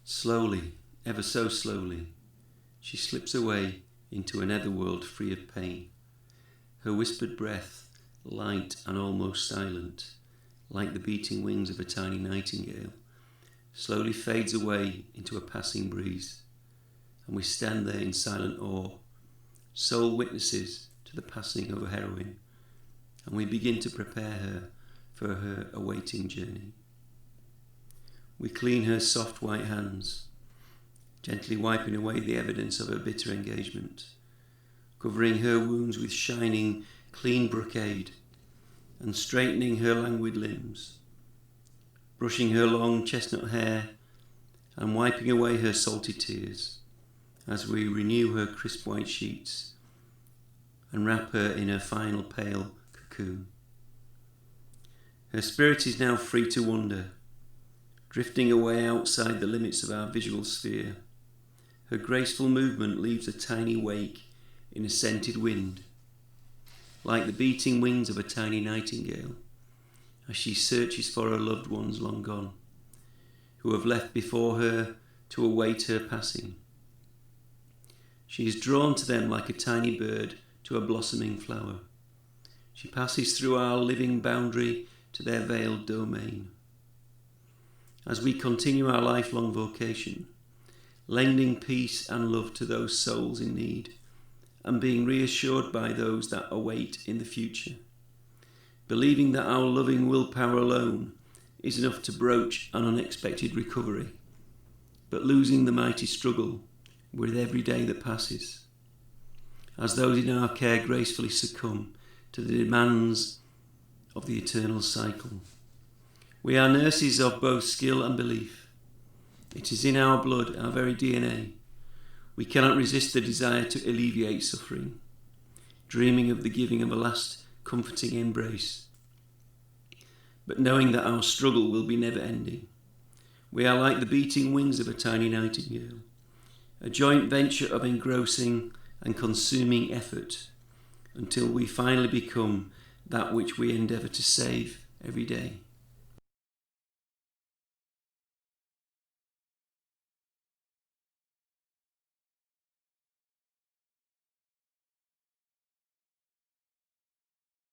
Slowly, ever so slowly, she slips away into a netherworld free of pain. Her whispered breath, light and almost silent, like the beating wings of a tiny nightingale, slowly fades away into a passing breeze, and we stand there in silent awe, sole witnesses to the passing of a heroine, and we begin to prepare her for her awaiting journey. We clean her soft white hands, gently wiping away the evidence of her bitter engagement, covering her wounds with shining, clean brocade, and straightening her languid limbs, brushing her long chestnut hair and wiping away her salty tears as we renew her crisp white sheets and wrap her in her final pale cocoon. Her spirit is now free to wander, drifting away outside the limits of our visual sphere. Her graceful movement leaves a tiny wake in a scented wind, like the beating wings of a tiny nightingale, as she searches for her loved ones long gone, who have left before her to await her passing. She is drawn to them like a tiny bird to a blossoming flower. She passes through our living boundary to their veiled domain. As we continue our lifelong vocation, lending peace and love to those souls in need, and being reassured by those that await in the future, believing that our loving willpower alone is enough to broach an unexpected recovery, but losing the mighty struggle with every day that passes, as those in our care gracefully succumb to the demands of the eternal cycle. We are nurses of both skill and belief. It is in our blood, our very DNA. We cannot resist the desire to alleviate suffering, dreaming of the giving of a last comforting embrace, but knowing that our struggle will be never ending. We are like the beating wings of a tiny nightingale, a joint venture of engrossing and consuming effort until we finally become that which we endeavour to save every day.